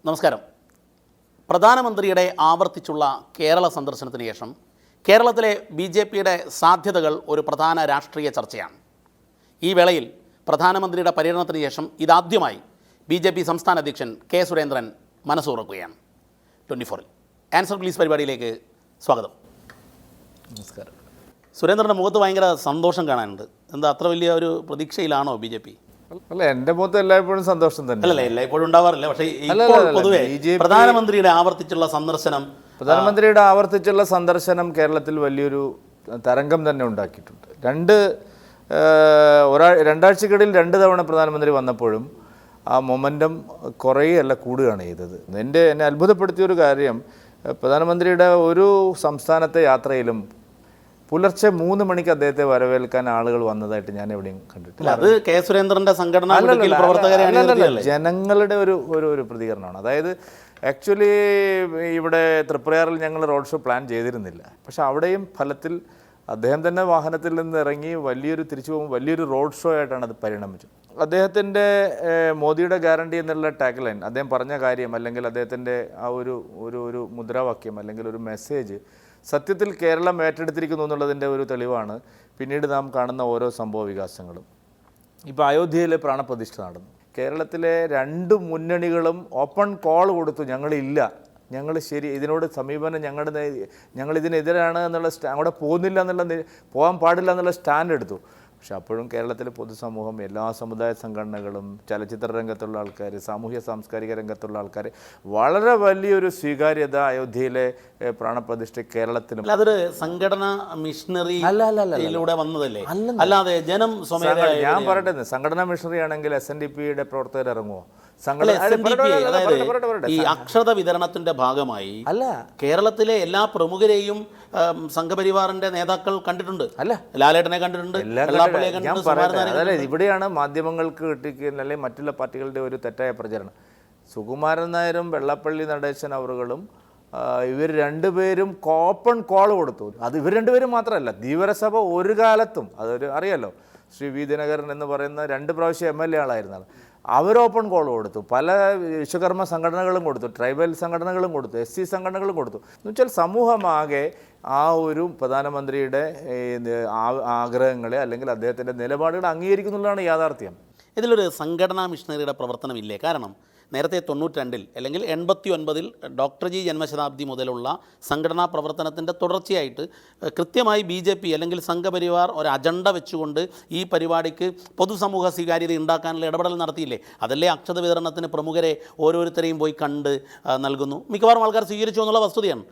നമസ്കാരം. പ്രധാനമന്ത്രിയുടെ ആവർത്തിച്ചുള്ള കേരള സന്ദർശനത്തിന് ശേഷം കേരളത്തിലെ BJPയുടെ സാധ്യതകൾ ഒരു പ്രധാന രാഷ്ട്രീയ ചർച്ചയാണ്. ഈ വേളയിൽ പ്രധാനമന്ത്രിയുടെ പര്യടനത്തിന് ശേഷം ഇതാദ്യമായി BJP സംസ്ഥാന അധ്യക്ഷൻ K. സുരേന്ദ്രൻ മനസ്സുറക്കുകയാണ്. 24-ൽ ആൻസർ പ്ലീസ് പരിപാടിയിലേക്ക് സ്വാഗതം. നമസ്കാരം. സുരേന്ദ്രൻ്റെ മുഖത്ത് ഭയങ്കര സന്തോഷം കാണാനുണ്ട്. എന്താ, അത്ര വലിയ ഒരു പ്രതീക്ഷയിലാണോ BJP? അല്ല, എൻ്റെ മുഖത്ത് എല്ലായ്പ്പോഴും സന്തോഷം തന്നെ. അല്ലല്ലേ, എല്ലായ്പ്പോഴും ഉണ്ടാവാറില്ല. പക്ഷേ പൊതുവെ പ്രധാനമന്ത്രിയുടെ ആവർത്തിച്ചുള്ള സന്ദർശനം കേരളത്തിൽ വലിയൊരു തരംഗം തന്നെ ഉണ്ടാക്കിയിട്ടുണ്ട്. രണ്ടാഴ്ചക്കിടയിൽ 2 തവണ പ്രധാനമന്ത്രി വന്നപ്പോഴും ആ മൊമെൻറ്റം കുറയുകയല്ല കൂടുകയാണ് ചെയ്തത്. എന്നെ അത്ഭുതപ്പെടുത്തിയൊരു കാര്യം, പ്രധാനമന്ത്രിയുടെ ഒരു സംസ്ഥാനത്തെ യാത്രയിലും പുലർച്ചെ 3 മണിക്ക് അദ്ദേഹത്തെ വരവേൽക്കാൻ ആളുകൾ വന്നതായിട്ട് ഞാൻ എവിടെയും കണ്ടിട്ടില്ല. അത് K. സുരേന്ദ്രന്റെ സംഘടന ജനങ്ങളുടെ ഒരു പ്രതികരണമാണ്. അതായത് ആക്ച്വലി ഇവിടെ തൃപ്രയാറിൽ ഞങ്ങൾ റോഡ് ഷോ പ്ലാൻ ചെയ്തിരുന്നില്ല. പക്ഷെ അവിടെയും ഫലത്തിൽ അദ്ദേഹം തന്നെ വാഹനത്തിൽ നിന്ന് ഇറങ്ങി തിരിച്ചു പോകുമ്പോൾ വലിയൊരു റോഡ് ഷോ ആയിട്ടാണ് അത് പരിണമിച്ചത്. അദ്ദേഹത്തിൻ്റെ മോദിയുടെ ഗ്യാരണ്ടി എന്നുള്ള ടാഗ് ലൈൻ, അദ്ദേഹം പറഞ്ഞ കാര്യം, അല്ലെങ്കിൽ അദ്ദേഹത്തിൻ്റെ ആ ഒരു മുദ്രാവാക്യം, അല്ലെങ്കിൽ ഒരു മെസ്സേജ് സത്യത്തിൽ കേരളം ഏറ്റെടുത്തിരിക്കുന്നു എന്നുള്ളതിൻ്റെ ഒരു തെളിവാണ് പിന്നീട് നാം കാണുന്ന ഓരോ സംഭവ വികാസങ്ങളും. ഇപ്പോൾ അയോധ്യയിലെ പ്രാണപ്രതിഷ്ഠ നടന്നു. കേരളത്തിലെ 2 മുന്നണികളും ഓപ്പൺ കോൾ കൊടുത്തു, ഞങ്ങൾ ശരി, ഇതിനോട് സമീപനം ഞങ്ങളിതിനെതിരാണ് എന്നുള്ള അവിടെ പോകാൻ പാടില്ല എന്നുള്ള സ്റ്റാൻഡ് എടുത്തു. പക്ഷെ അപ്പോഴും കേരളത്തിലെ പൊതുസമൂഹം, എല്ലാ സമുദായ സംഘടനകളും, ചലച്ചിത്ര രംഗത്തുള്ള ആൾക്കാർ, സാമൂഹ്യ സാംസ്കാരിക രംഗത്തുള്ള ആൾക്കാർ വളരെ വലിയൊരു സ്വീകാര്യത അയോധ്യയിലെ പ്രാണപ്രതിഷ്ഠ കേരളത്തിലും. അതൊരു സംഘടന മിഷണറിയിലൂടെ വന്നതല്ലേ, അല്ലാതെ ജനം ഞാൻ പറയട്ടെ, സംഘടനാ മിഷണറി ആണെങ്കിൽ SNDPയുടെ പ്രവർത്തകർ ഇറങ്ങുമോ? ഈ അക്ഷത വിതരണത്തിന്റെ ഭാഗമായി അല്ല, കേരളത്തിലെ എല്ലാ പ്രമുഖരെയും സംഘപരിവാറിന്റെ നേതാക്കൾ കണ്ടിട്ടുണ്ട്. അല്ല, ലാലേട്ടനെ കണ്ടിട്ടുണ്ട്. ഇവിടെയാണ് മാധ്യമങ്ങൾക്ക് കിട്ടിക്കുന്ന അല്ലെങ്കിൽ മറ്റുള്ള പാർട്ടികളുടെ ഒരു തെറ്റായ പ്രചരണം. സുകുമാരൻ നായരും വെള്ളാപ്പള്ളി നടേശൻ അവറുകളും ഇവർ 2 പേരും ഓപ്പൺ കോൾ കൊടുത്തു. അത് ഇവർ 2 പേരും മാത്രമല്ല, ധീവരസഭ ഒരു കാലത്തും അറിയാലോ, ശ്രീ വി ദിനകരൻ എന്ന് പറയുന്ന 2 പ്രാവശ്യം MLA ആളായിരുന്നാണ്. അവർ ഓപ്പൺ കോൾ കൊടുത്തു. പല വിശ്വകർമ്മ സംഘടനകളും കൊടുത്തു, ട്രൈബൽ സംഘടനകളും കൊടുത്തു, SC സംഘടനകളും കൊടുത്തു. എന്ന് വെച്ചാൽ സമൂഹമാകെ ആ ഒരു പ്രധാനമന്ത്രിയുടെ ആഗ്രഹങ്ങളെ അല്ലെങ്കിൽ അദ്ദേഹത്തിൻ്റെ നിലപാടുകൾ അംഗീകരിക്കുന്നുള്ളതാണ് യാഥാർത്ഥ്യം. ഇതിലൊരു സംഘടനാ മിഷണറിയുടെ പ്രവർത്തനമില്ലേ? കാരണം നേരത്തെ 92-ൽ അല്ലെങ്കിൽ 89-ൽ ഡോക്ടർ ജി ജന്മശതാബ്ദി മുതലുള്ള സംഘടനാ പ്രവർത്തനത്തിൻ്റെ തുടർച്ചയായിട്ട് കൃത്യമായി BJP അല്ലെങ്കിൽ സംഘപരിവാർ ഒരു അജണ്ട വെച്ചുകൊണ്ട് ഈ പരിപാടിക്ക് പൊതുസമൂഹ സ്വീകാര്യത ഉണ്ടാക്കാനുള്ള ഇടപെടൽ നടത്തിയില്ലേ? അതല്ലേ അക്ഷത വിതരണത്തിന് പ്രമുഖരെ ഓരോരുത്തരെയും പോയി കണ്ട് നൽകുന്നു. മിക്കവാറും ആൾക്കാർ സ്വീകരിച്ചു എന്നുള്ള വസ്തുതയാണ്.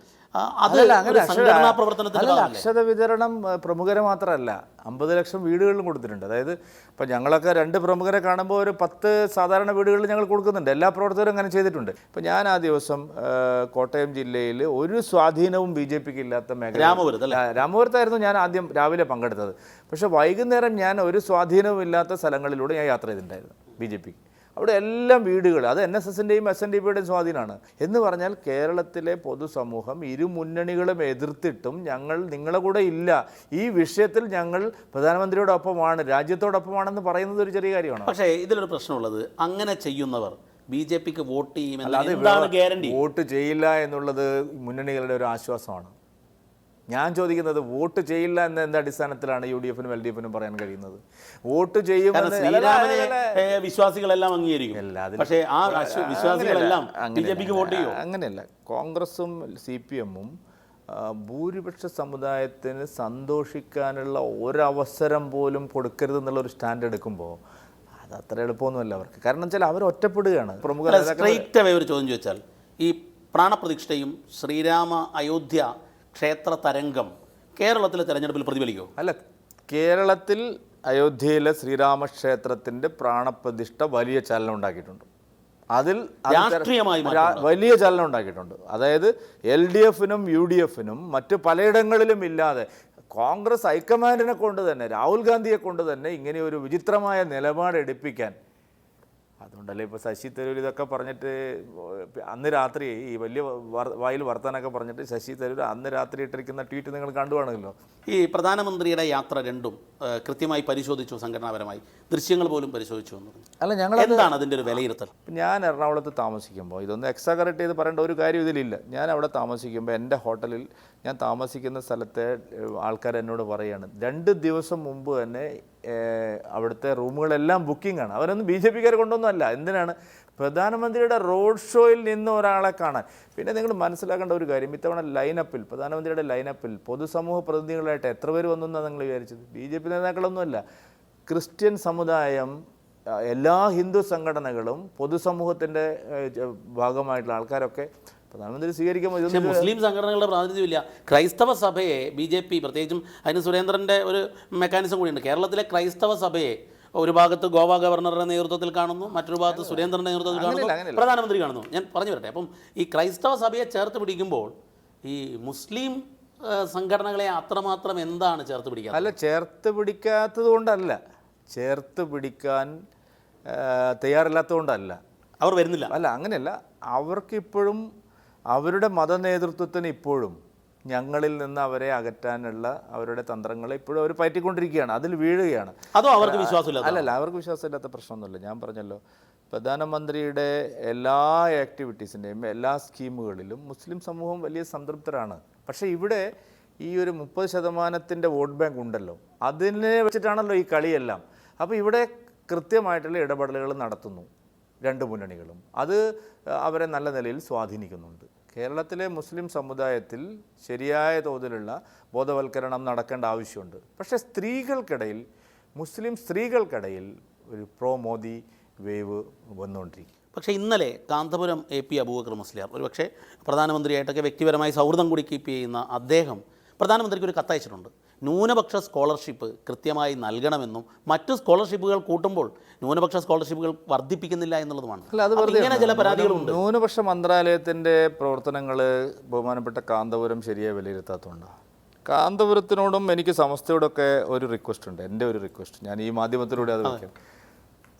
അക്ഷത വിതരണം പ്രമുഖരെ മാത്രമല്ല, 50 ലക്ഷം വീടുകളിലും കൊടുത്തിട്ടുണ്ട്. അതായത് ഇപ്പം ഞങ്ങളൊക്കെ 2 പ്രമുഖരെ കാണുമ്പോൾ ഒരു 10 സാധാരണ വീടുകളിൽ ഞങ്ങൾ കൊടുക്കുന്നുണ്ട്. എല്ലാ പ്രവർത്തകരും അങ്ങനെ ചെയ്തിട്ടുണ്ട്. ഇപ്പം ഞാൻ ആ ദിവസം കോട്ടയം ജില്ലയിൽ ഒരു സ്വാധീനവും BJPക്ക് ഇല്ലാത്ത മേഖല രാമപുരത്തായിരുന്നു ഞാൻ ആദ്യം രാവിലെ പങ്കെടുത്തത്. പക്ഷേ വൈകുന്നേരം ഞാൻ ഒരു സ്വാധീനവും ഇല്ലാത്ത സ്ഥലങ്ങളിലൂടെ ഞാൻ യാത്ര ചെയ്തിട്ടുണ്ടായിരുന്നു BJPക്ക്. അവിടെ എല്ലാം വീടുകൾ, അത് NSSൻ്റെയും SNDPയുടെയും സ്വാധീനമാണ്. എന്ന് പറഞ്ഞാൽ കേരളത്തിലെ പൊതുസമൂഹം ഇരു മുന്നണികളും എതിർത്തിട്ടും ഞങ്ങൾ നിങ്ങളുടെ കൂടെ ഇല്ല, ഈ വിഷയത്തിൽ ഞങ്ങൾ പ്രധാനമന്ത്രിയോടൊപ്പമാണ്, രാജ്യത്തോടൊപ്പമാണെന്ന് പറയുന്നത് ഒരു ചെറിയ കാര്യമാണ്. പക്ഷേ ഇതിലൊരു പ്രശ്നമുള്ളത്, അങ്ങനെ ചെയ്യുന്നവർ BJPക്ക് വോട്ട് ചെയ്യുമെന്ന് ഗ്യാരണ്ടി? വോട്ട് ചെയ്യില്ല എന്നുള്ളത് മുന്നണികളുടെ ഒരു ആശ്വാസമാണ്. ഞാൻ ചോദിക്കുന്നത്, വോട്ട് ചെയ്യില്ല എന്ന എന്ത് അടിസ്ഥാനത്തിലാണ് UDFനും LDFനും പറയാൻ കഴിയുന്നത്? വോട്ട് ചെയ്യുമെന്ന് വിശ്വാസികളെല്ലാം അംഗീകരിക്കും. പക്ഷേ ആ വിശ്വാസികളെല്ലാം BJPക്ക് വോട്ട് ചെയ്യും? അങ്ങനെയല്ല. കോൺഗ്രസും CPMും ഭൂരിപക്ഷ സമുദായത്തിന് സന്തോഷിക്കാനുള്ള ഒരവസരം പോലും കൊടുക്കരുതെന്നുള്ളൊരു സ്റ്റാൻഡ് എടുക്കുമ്പോൾ അത് അത്ര എളുപ്പമൊന്നുമല്ല അവർക്ക്. കാരണം വെച്ചാൽ അവർ ഒറ്റപ്പെടുകയാണ്. പ്രമുഖ സ്ട്രെയിറ്റ് അവേ ഒരു ചോദ്യം ചോദിച്ചാൽ, ഈ പ്രാണപ്രതിഷ്ഠയും ശ്രീരാമ അയോധ്യ ക്ഷേത്ര തരംഗം കേരളത്തിലെ തെരഞ്ഞെടുപ്പിൽ പ്രതിഫലിക്കുമോ? അല്ല, കേരളത്തിൽ അയോധ്യയിലെ ശ്രീരാമക്ഷേത്രത്തിൻ്റെ പ്രാണപ്രതിഷ്ഠ വലിയ ചലനം ഉണ്ടാക്കിയിട്ടുണ്ട്. അതിൽ വലിയ ചലനം ഉണ്ടാക്കിയിട്ടുണ്ട്. അതായത് LDFനും UDFനും മറ്റ് പലയിടങ്ങളിലും ഇല്ലാതെ കോൺഗ്രസ് ഹൈക്കമാൻഡിനെ കൊണ്ട് തന്നെ, രാഹുൽ ഗാന്ധിയെ കൊണ്ട് തന്നെ ഇങ്ങനെ ഒരു വിചിത്രമായ നിലപാട് എടുപ്പിക്കാൻ അതുകൊണ്ടല്ലേ ഇപ്പോൾ ശശി തരൂർ ഇതൊക്കെ പറഞ്ഞിട്ട് അന്ന് രാത്രി ഈ വലിയ വായിൽ വർത്താനൊക്കെ പറഞ്ഞിട്ട് ശശി തരൂർ അന്ന് രാത്രി ഇട്ടിരിക്കുന്ന ട്വീറ്റ് നിങ്ങൾ കണ്ടുവാണല്ലോ. ഈ പ്രധാനമന്ത്രിയുടെ യാത്ര രണ്ടും കൃത്യമായി പരിശോധിച്ചു, സംഘടനാപരമായി ദൃശ്യങ്ങൾ പോലും പരിശോധിച്ചു എന്ന് പറഞ്ഞു. അല്ല, ഞങ്ങൾ എന്താണ് അതിൻ്റെ ഒരു വിലയിരുത്തൽ? ഞാൻ എറണാകുളത്ത് താമസിക്കുമ്പോൾ, ഇതൊന്നും എക്സാഗറേറ്റ് ചെയ്ത് പറയേണ്ട ഒരു കാര്യം ഇതിലില്ല, ഞാൻ അവിടെ താമസിക്കുമ്പോൾ എൻ്റെ ഹോട്ടലിൽ ഞാൻ താമസിക്കുന്ന സ്ഥലത്തെ ആൾക്കാർ എന്നോട് പറയുകയാണ് 2 ദിവസം മുമ്പ് തന്നെ അവിടുത്തെ റൂമുകളെല്ലാം ബുക്കിംഗ് ആണ്. അവരൊന്നും BJP-ക്കാർ കൊണ്ടൊന്നുമല്ല. എന്തിനാണ്? പ്രധാനമന്ത്രിയുടെ റോഡ് ഷോയിൽ നിന്ന് ഒരാളെ കാണാൻ. പിന്നെ നിങ്ങൾ മനസ്സിലാക്കേണ്ട ഒരു കാര്യം, ഇത്തവണ ലൈനപ്പിൽ, പ്രധാനമന്ത്രിയുടെ ലൈനപ്പിൽ പൊതുസമൂഹ പ്രതിനിധികളായിട്ട് എത്ര പേര് വന്നു എന്നാണ് നിങ്ങൾ വിചാരിച്ചത്? BJP നേതാക്കളൊന്നുമല്ല. ക്രിസ്ത്യൻ സമുദായം, എല്ലാ ഹിന്ദു സംഘടനകളും, പൊതുസമൂഹത്തിൻ്റെ ഭാഗമായിട്ടുള്ള ആൾക്കാരൊക്കെ പ്രധാനമന്ത്രി സ്വീകരിക്കുമ്പോൾ പക്ഷേ മുസ്ലിം സംഘടനകളുടെ പ്രാതിനിധ്യമില്ല. ക്രൈസ്തവ സഭയെ BJP, പ്രത്യേകിച്ചും അതിന് സുരേന്ദ്രൻ്റെ ഒരു മെക്കാനിസം കൂടിയുണ്ട്. കേരളത്തിലെ ക്രൈസ്തവ സഭയെ ഒരു ഭാഗത്ത് ഗോവ ഗവർണറുടെ നേതൃത്വത്തിൽ കാണുന്നു, മറ്റൊരു ഭാഗത്ത് സുരേന്ദ്രൻ്റെ നേതൃത്വത്തിൽ കാണുന്നു, പ്രധാനമന്ത്രി കാണുന്നു. ഞാൻ പറഞ്ഞു വരട്ടെ. അപ്പം ഈ ക്രൈസ്തവ സഭയെ ചേർത്ത് പിടിക്കുമ്പോൾ ഈ മുസ്ലിം സംഘടനകളെ അത്രമാത്രം എന്താണ് ചേർത്ത് പിടിക്കുക? അല്ല, ചേർത്ത് പിടിക്കാത്തത് കൊണ്ടല്ല, ചേർത്ത് പിടിക്കാൻ തയ്യാറില്ലാത്തത് കൊണ്ടല്ല, അവർ വരുന്നില്ല. അല്ല, അങ്ങനെയല്ല. അവർക്കിപ്പോഴും അവരുടെ മതനേതൃത്വത്തിന് ഇപ്പോഴും ഞങ്ങളിൽ നിന്ന് അവരെ അകറ്റാനുള്ള അവരുടെ തന്ത്രങ്ങളെ ഇപ്പോഴും അവർ പയറ്റിക്കൊണ്ടിരിക്കുകയാണ്, അതിൽ വീഴുകയാണ്. അതോ അവർക്ക് വിശ്വാസമില്ല? അല്ലല്ല, അവർക്ക് വിശ്വാസമില്ലാത്ത പ്രശ്നമൊന്നുമില്ല. ഞാൻ പറഞ്ഞല്ലോ, പ്രധാനമന്ത്രിയുടെ എല്ലാ ആക്ടിവിറ്റീസിൻ്റെയും എല്ലാ സ്കീമുകളിലും മുസ്ലിം സമൂഹം വലിയ സംതൃപ്തരാണ്. പക്ഷേ ഇവിടെ ഈ ഒരു 30% വോട്ട് ബാങ്ക് ഉണ്ടല്ലോ, അതിനെ വെച്ചിട്ടാണല്ലോ ഈ കളിയെല്ലാം. അപ്പോൾ ഇവിടെ കൃത്യമായിട്ടുള്ള ഇടപെടലുകൾ നടത്തുന്നു 2 മുന്നണികളും. അത് അവരെ നല്ല നിലയിൽ സ്വാധീനിക്കുന്നുണ്ട്. കേരളത്തിലെ മുസ്ലിം സമുദായത്തിൽ ശരിയായ തോതിലുള്ള ബോധവൽക്കരണം നടക്കേണ്ട ആവശ്യമുണ്ട്. പക്ഷേ സ്ത്രീകൾക്കിടയിൽ, മുസ്ലിം സ്ത്രീകൾക്കിടയിൽ ഒരു പ്രോ മോദി വേവ് വന്നുകൊണ്ടിരിക്കും. പക്ഷേ ഇന്നലെ കാന്തപുരം AP അബൂബക്കർ മുസ്ലിയാർ, ഒരുപക്ഷെ പ്രധാനമന്ത്രിയായിട്ടൊക്കെ വ്യക്തിപരമായി സൗഹൃദം കൂടി കീപ്പ് ചെയ്യുന്ന അദ്ദേഹം പ്രധാനമന്ത്രിക്ക് ഒരു കത്തയച്ചിട്ടുണ്ട്. ന്യൂനപക്ഷ സ്കോളർഷിപ്പ് കൃത്യമായി നൽകണമെന്നും മറ്റു സ്കോളർഷിപ്പുകൾ കൂട്ടുമ്പോൾ ന്യൂനപക്ഷ സ്കോളർഷിപ്പുകൾ വർദ്ധിപ്പിക്കുന്നില്ല എന്നുള്ളതുമാണ്. ഇങ്ങനെ ചില പരാതികളുണ്ട്. ന്യൂനപക്ഷ മന്ത്രാലയത്തിൻ്റെ പ്രവർത്തനങ്ങൾ ബഹുമാനപ്പെട്ട കാന്തപുരം ശരിയായി വിലയിരുത്താത്തതുകൊണ്ടാണ്. കാന്തപുരത്തിനോടും എനിക്ക് സമസ്തയോടൊക്കെ ഒരു റിക്വസ്റ്റ് ഉണ്ട്, എൻ്റെ ഒരു റിക്വസ്റ്റ്. ഞാൻ ഈ മാധ്യമത്തിലൂടെ അത് വയ്ക്കാം.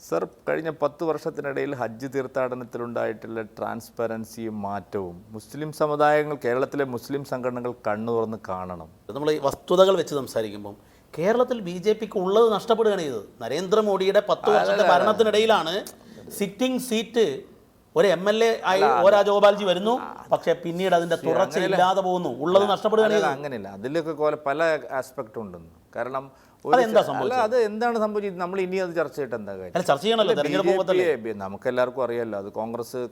സർ, കഴിഞ്ഞ 10 വർഷത്തിനിടയിൽ ഹജ്ജ് തീർത്ഥാടനത്തിലുണ്ടായിട്ടുള്ള ട്രാൻസ്പെറൻസിയും മാറ്റവും മുസ്ലിം സമുദായങ്ങൾ, കേരളത്തിലെ മുസ്ലിം സംഘടനകൾ കണ്ണു തുറന്ന് കാണണം. നമ്മൾ ഈ വസ്തുതകൾ വെച്ച് സംസാരിക്കുമ്പം കേരളത്തിൽ BJP-ക്ക് ഉള്ളത് നഷ്ടപ്പെടുകയാണ് ചെയ്തത്. നരേന്ദ്രമോദിയുടെ 10 വർഷത്തെ ഭരണത്തിനിടയിലാണ് സിറ്റിംഗ് സീറ്റ് ഒരു MLA ആയി രാജഗോപാൽജി വരുന്നു, പക്ഷേ പിന്നീട് അതിൻ്റെ തുടർച്ച ഇല്ലാതെ പോകുന്നു, ഉള്ളത് നഷ്ടപ്പെടുകയാണ് ചെയ്തത്. അങ്ങനെയല്ല, അതിലൊക്കെ പല ആസ്പെക്ട് ഉണ്ടെന്ന്. കാരണം അത് എന്താണ് സംഭവിച്ചത്, നമ്മൾ ഇനി അത് ചർച്ച ചെയ്തിട്ട് എന്താ കാര്യം? ചർച്ച ചെയ്യണമല്ലോ. നമുക്ക് എല്ലാവർക്കും അറിയാമല്ലോ, അത്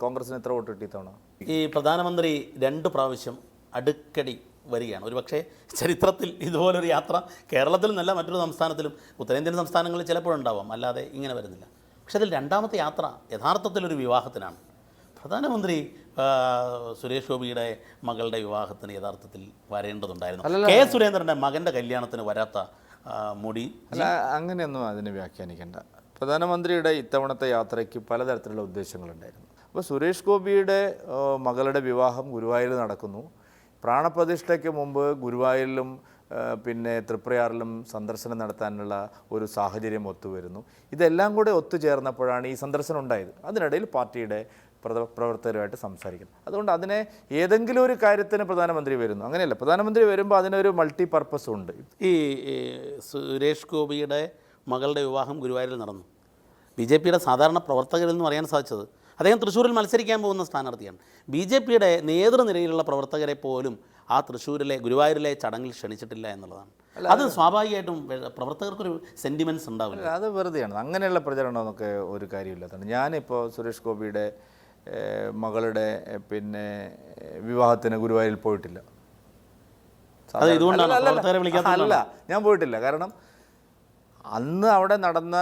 കോൺഗ്രസിന് എത്ര വോട്ട് കിട്ടിയതാണ്. ഈ പ്രധാനമന്ത്രി 2 പ്രാവശ്യം അടുക്കടി വരികയാണ്. ഒരു പക്ഷേ ചരിത്രത്തിൽ ഇതുപോലൊരു യാത്ര കേരളത്തിൽ നിന്നല്ല മറ്റൊരു സംസ്ഥാനത്തിലും, ഉത്തരേന്ത്യൻ സംസ്ഥാനങ്ങളിൽ ചിലപ്പോഴുണ്ടാവാം, അല്ലാതെ ഇങ്ങനെ വരുന്നില്ല. പക്ഷേ അതിൽ 2ാമത്തെ യാത്ര യഥാർത്ഥത്തിലൊരു വിവാഹത്തിനാണ്. പ്രധാനമന്ത്രി സുരേഷ് ഗോപിയുടെ മകളുടെ വിവാഹത്തിന് യഥാർത്ഥത്തിൽ വരേണ്ടതുണ്ടായിരുന്നു. കെ സുരേന്ദ്രൻ്റെ മകൻ്റെ കല്യാണത്തിന് വരാത്ത മുടി. അല്ല, അങ്ങനെയൊന്നും അതിനെ വ്യാഖ്യാനിക്കേണ്ട. പ്രധാനമന്ത്രിയുടെ ഇത്തവണത്തെ യാത്രയ്ക്ക് പലതരത്തിലുള്ള ഉദ്ദേശങ്ങളുണ്ടായിരുന്നു. അപ്പോൾ സുരേഷ് ഗോപിയുടെ മകളുടെ വിവാഹം ഗുരുവായൂരിൽ നടക്കുന്നു. പ്രാണപ്രതിഷ്ഠയ്ക്ക് മുമ്പ് ഗുരുവായൂരിലും പിന്നെ തൃപ്രയാറിലും സന്ദർശനം നടത്താനുള്ള ഒരു സാഹചര്യം ഒത്തുവരുന്നു. ഇതെല്ലാം കൂടെ ഒത്തുചേർന്നപ്പോഴാണ് ഈ സന്ദർശനം ഉണ്ടായത്. അതിനിടയിൽ പാർട്ടിയുടെ പ്രവർത്തകരുമായിട്ട് സംസാരിക്കണം. അതുകൊണ്ട് അതിനെ ഏതെങ്കിലും ഒരു കാര്യത്തിന് പ്രധാനമന്ത്രി വരുന്നു, അങ്ങനെയല്ല. പ്രധാനമന്ത്രി വരുമ്പോൾ അതിനൊരു മൾട്ടി പർപ്പസ് ഉണ്ട്. ഈ സുരേഷ് ഗോപിയുടെ മകളുടെ വിവാഹം ഗുരുവായൂരിൽ നടന്നു. BJP-യുടെ സാധാരണ പ്രവർത്തകരിൽ നിന്നും അറിയാൻ സാധിച്ചത് അദ്ദേഹം തൃശ്ശൂരിൽ മത്സരിക്കാൻ പോകുന്ന സ്ഥാനാർത്ഥിയാണ്. BJP-യുടെ നേതൃനിരയിലുള്ള പ്രവർത്തകരെ പോലും ആ തൃശ്ശൂരിലെ ഗുരുവായൂരിലെ ചടങ്ങിൽ ക്ഷണിച്ചിട്ടില്ല എന്നുള്ളതാണ്. അത് സ്വാഭാവികമായിട്ടും പ്രവർത്തകർക്കൊരു സെൻറ്റിമെൻറ്റ്സ് ഉണ്ടാവില്ല. അത് വെറുതെയാണ്, അങ്ങനെയുള്ള പ്രചരണം എന്നൊക്കെ ഒരു കാര്യമില്ലാത്തതാണ്. ഞാനിപ്പോൾ സുരേഷ് ഗോപിയുടെ മകളുടെ പിന്നെ വിവാഹത്തിന് ഗുരുവായൂരിൽ പോയിട്ടില്ല. അല്ല, ഞാൻ പോയിട്ടില്ല. കാരണം അന്ന് അവിടെ നടന്ന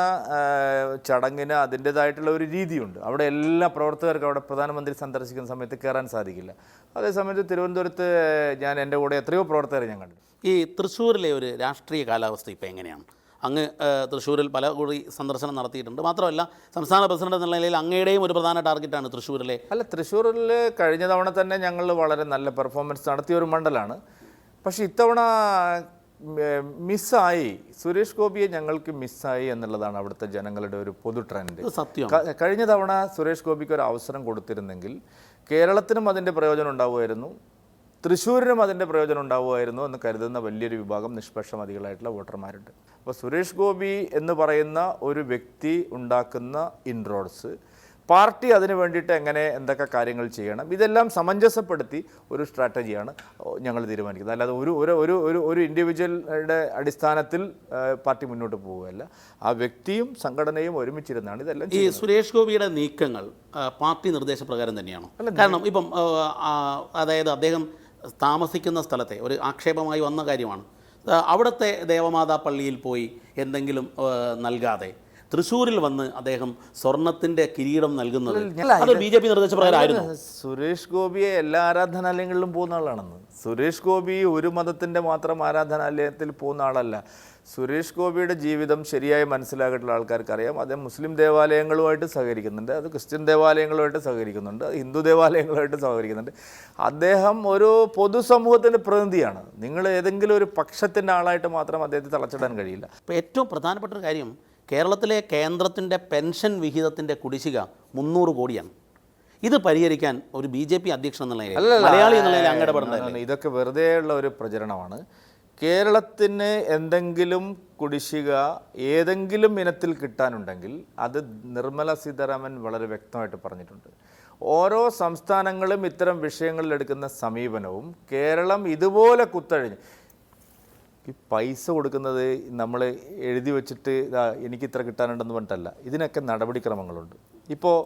ചടങ്ങിന് അതിൻ്റേതായിട്ടുള്ള ഒരു രീതിയുണ്ട്. അവിടെ എല്ലാ പ്രവർത്തകർക്കും അവിടെ പ്രധാനമന്ത്രി സന്ദർശിക്കുന്ന സമയത്ത് കയറാൻ സാധിക്കില്ല. അതേസമയത്ത് തിരുവനന്തപുരത്ത് ഞാൻ എൻ്റെ കൂടെ എത്രയോ പ്രവർത്തകരെ ഞാൻ കണ്ടു. ഈ തൃശ്ശൂരിലെ ഒരു രാഷ്ട്രീയ കാലാവസ്ഥ ഇപ്പോൾ എങ്ങനെയാണ്? അങ്ങ് തൃശ്ശൂരിൽ പല കൂടി സന്ദർശനം നടത്തിയിട്ടുണ്ട്. മാത്രമല്ല സംസ്ഥാന പ്രസിഡന്റ് എന്ന നിലയിൽ അങ്ങയുടെയും ഒരു പ്രധാന ടാർഗറ്റാണ് തൃശ്ശൂരിലെ. അല്ല, തൃശ്ശൂരിൽ കഴിഞ്ഞ തവണ തന്നെ ഞങ്ങൾ വളരെ നല്ല പെർഫോമൻസ് നടത്തിയ ഒരു മണ്ഡലമാണ്. പക്ഷേ ഇത്തവണ മിസ്സായി, സുരേഷ് ഗോപിയെ ഞങ്ങൾക്ക് മിസ്സായി എന്നുള്ളതാണ് അവിടുത്തെ ജനങ്ങളുടെ ഒരു പൊതു ട്രെൻഡ്. സത്യം. കഴിഞ്ഞ തവണ സുരേഷ് ഗോപിക്ക് ഒരു അവസരം കൊടുത്തിരുന്നെങ്കിൽ കേരളത്തിനും അതിൻ്റെ പ്രയോജനം ഉണ്ടാവുമായിരുന്നു, തൃശ്ശൂരിനും അതിൻ്റെ പ്രയോജനം ഉണ്ടാവുമായിരുന്നു എന്ന് കരുതുന്ന വലിയൊരു വിഭാഗം നിഷ്പക്ഷമതികളായിട്ടുള്ള വോട്ടർമാരുണ്ട്. അപ്പോൾ സുരേഷ് ഗോപി എന്ന് പറയുന്ന ഒരു വ്യക്തി ഉണ്ടാക്കുന്ന ഇൻറോഡ്സ്, പാർട്ടി അതിന് വേണ്ടിയിട്ട് എങ്ങനെ എന്തൊക്കെ കാര്യങ്ങൾ ചെയ്യണം, ഇതെല്ലാം സമഞ്ജസപ്പെടുത്തി ഒരു സ്ട്രാറ്റജിയാണ് ഞങ്ങൾ തീരുമാനിക്കുന്നത്. അല്ലാതെ ഒരു ഒരു ഒരു ഒരു ഒരു ഇൻഡിവിജ്വലുടെ അടിസ്ഥാനത്തിൽ പാർട്ടി മുന്നോട്ട് പോവുകയല്ല. ആ വ്യക്തിയും സംഘടനയും ഒരുമിച്ചിരുന്നാണ് ഇതെല്ലാം. ഈ സുരേഷ് ഗോപിയുടെ നീക്കങ്ങൾ പാർട്ടി നിർദ്ദേശപ്രകാരം തന്നെയാണോ? കാരണം ഇപ്പം അതായത് അദ്ദേഹം താമസിക്കുന്ന സ്ഥലത്തെ ഒരു ആക്ഷേപമായി വന്ന കാര്യമാണ്, അവിടുത്തെ ദേവമാതാ പള്ളിയിൽ പോയി എന്തെങ്കിലും നൽകാതെ തൃശ്ശൂരിൽ വന്ന് അദ്ദേഹം സ്വർണത്തിന്റെ കിരീടം നൽകുന്നത് അത് BJP നിർദ്ദേശപ്രകാരമായിരുന്നു. സുരേഷ് ഗോപിയെ എല്ലാ ആരാധനാലയങ്ങളിലും പോകുന്ന ആളാണെന്ന്. സുരേഷ് ഗോപി ഒരു മതത്തിൻ്റെ മാത്രം ആരാധനാലയത്തിൽ പോകുന്ന ആളല്ല. സുരേഷ് ഗോപിയുടെ ജീവിതം ശരിയായി മനസ്സിലാക്കിയിട്ടുള്ള ആൾക്കാർക്ക് അറിയാം. അദ്ദേഹം മുസ്ലിം ദേവാലയങ്ങളുമായിട്ട് സഹകരിക്കുന്നുണ്ട്, അത് ക്രിസ്ത്യൻ ദേവാലയങ്ങളുമായിട്ട് സഹകരിക്കുന്നുണ്ട്, ഹിന്ദു ദേവാലയങ്ങളുമായിട്ട് സഹകരിക്കുന്നുണ്ട്. അദ്ദേഹം ഒരു പൊതുസമൂഹത്തിൻ്റെ പ്രതിനിധിയാണ്. നിങ്ങൾ ഏതെങ്കിലും ഒരു പക്ഷത്തിൻ്റെ ആളായിട്ട് മാത്രം അദ്ദേഹത്തെ തളച്ചിടാൻ കഴിയില്ല. ഇപ്പോൾ ഏറ്റവും പ്രധാനപ്പെട്ട ഒരു കാര്യം, കേരളത്തിലെ കേന്ദ്രത്തിൻ്റെ പെൻഷൻ വിഹിതത്തിൻ്റെ കുടിശ്ശിക 300 കോടിയാണ്. ഇത് പരിഹരിക്കാൻ ഒരു BJP അധ്യക്ഷൻ എന്നുള്ള മലയാളി എന്നുള്ള അങ്ങടപെടുന്നത് ഇതൊക്കെ വെറുതെയുള്ള ഒരു പ്രചരണമാണ്. കേരളത്തിന് എന്തെങ്കിലും കുടിശ്ശിക ഏതെങ്കിലും ഇനത്തിൽ കിട്ടാനുണ്ടെങ്കിൽ അത് നിർമ്മല സീതാരാമൻ വളരെ വ്യക്തമായിട്ട് പറഞ്ഞിട്ടുണ്ട്. ഓരോ സംസ്ഥാനങ്ങളും ഇത്തരം വിഷയങ്ങളിൽ എടുക്കുന്ന സമീപനവും കേരളം ഇതുപോലെ കുത്തഴിഞ്ഞ് ഈ പൈസ കൊടുക്കുന്നത് നമ്മൾ എഴുതി വെച്ചിട്ട് എനിക്കിത്ര കിട്ടാനുണ്ടെന്ന് പറഞ്ഞിട്ടല്ല, ഇതിനൊക്കെ നടപടിക്രമങ്ങളുണ്ട്. ഇപ്പോൾ